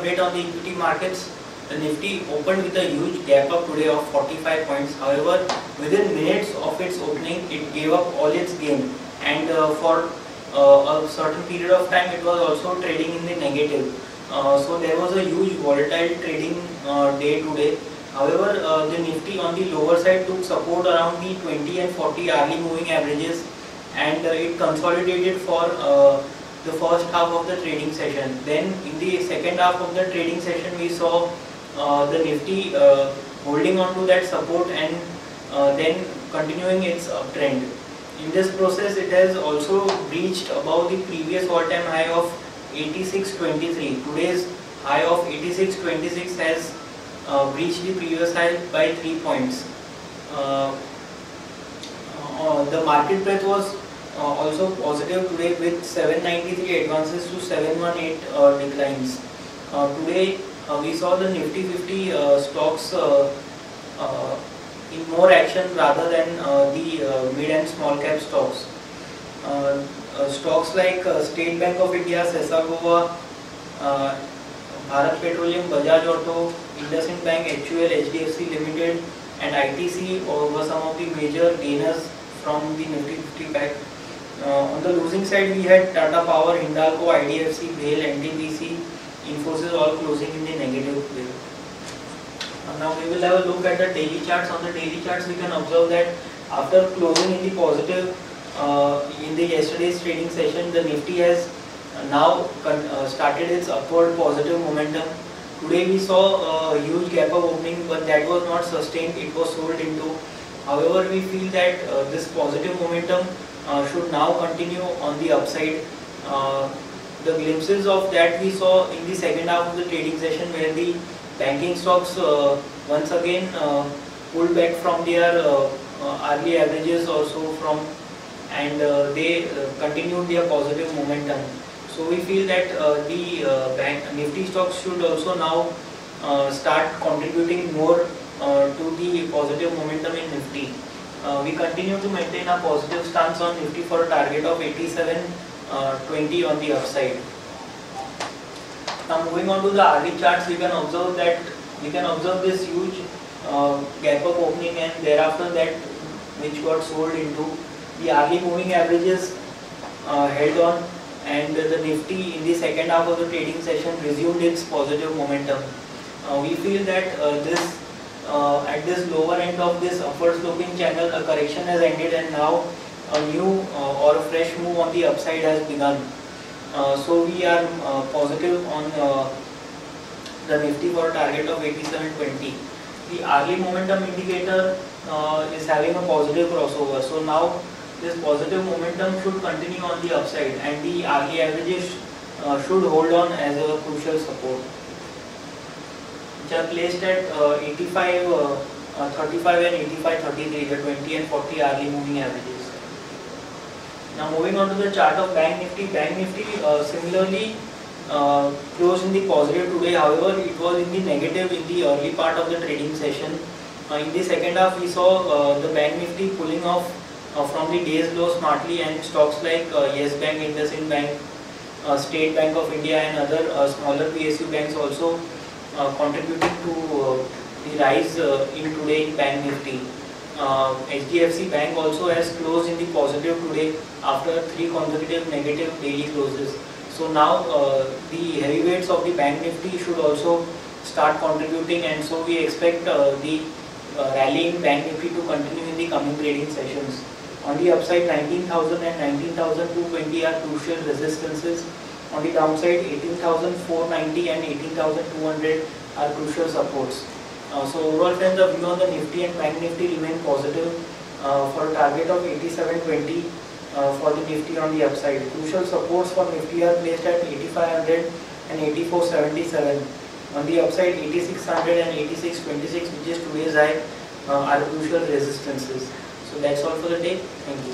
bit on the equity markets. The Nifty opened with a huge gap up today of 45 points. However, within minutes of its opening, it gave up all its gain, and for a certain period of time, it was also trading in the negative. So there was a huge volatile trading day today. However, the Nifty on the lower side took support around the 20 and 40 hourly moving averages, and it consolidated for the first half of the trading session. Then in the second half of the trading session, we saw the Nifty holding on to that support and then continuing its uptrend. In this process, it has also breached above the previous all-time high of 86.23. Today's high of 86.26 has breached the previous high by 3 points. The market breadth was also positive today with 793 advances to 718 declines. Today we saw the Nifty 50 stocks in more action rather than the mid and small cap stocks. Stocks like State Bank of India, Sesagova, Bharat Petroleum, Bajaj Auto, IndusInd Bank, HUL, HDFC Limited and ITC were some of the major gainers from the Nifty 50 pack. On the losing side, we had Tata Power, Hindalco, IDFC, BHEL, NTPC, Infosys all closing in the negative way. Now we will have a look at the daily charts. On the daily charts, we can observe that after closing in the positive in the yesterday's trading session, the Nifty has now started its upward positive momentum. Today we saw a huge gap up opening, but that was not sustained, it was sold into. However, we feel that this positive momentum should now continue on the upside. The glimpses of that we saw in the second half of the trading session, where the banking stocks once again pulled back from their hourly averages also and they continued their positive momentum. So we feel that the Nifty stocks should also now start contributing more to the positive momentum in Nifty. We continue to maintain a positive stance on Nifty for a target of 87.20 on the upside. Now moving on to the hourly charts, we can observe this huge gap up opening, and thereafter that which got sold into. The hourly moving averages held on, and the Nifty in the second half of the trading session resumed its positive momentum. We feel that at this lower end of this upward sloping channel, a correction has ended, and now a new or a fresh move on the upside has begun. So we are positive on the Nifty for a target of 87.20. The hourly momentum indicator is having a positive crossover. So now this positive momentum should continue on the upside, and the hourly averages should hold on as a crucial support, which are placed at 85.35 and 85.33, the 20 and 40 hourly moving averages. Now moving on to the chart of Bank Nifty. Bank Nifty similarly closed in the positive today. However, it was in the negative in the early part of the trading session. In the second half, we saw the Bank Nifty pulling off from the day's low smartly, and stocks like Yes Bank, IndusInd Bank, State Bank of India and other smaller PSU banks also contributing to the rise in today in Bank Nifty. HDFC Bank also has closed in the positive today after 3 consecutive negative daily closes. So now the heavyweights of the Bank Nifty should also start contributing, and so we expect the rally in Bank Nifty to continue in the coming trading sessions. On the upside, 19,000 and 19,220 are crucial resistances. On the downside, 18,490 and 18,200 are crucial supports. So overall friends, the view on the Nifty and Bank Nifty remain positive for a target of 87.20 for the Nifty on the upside. Crucial supports for Nifty are placed at 8500 and 8477. On the upside, 8600 and 8626, which is today's high, are crucial resistances. So that's all for the day. Thank you.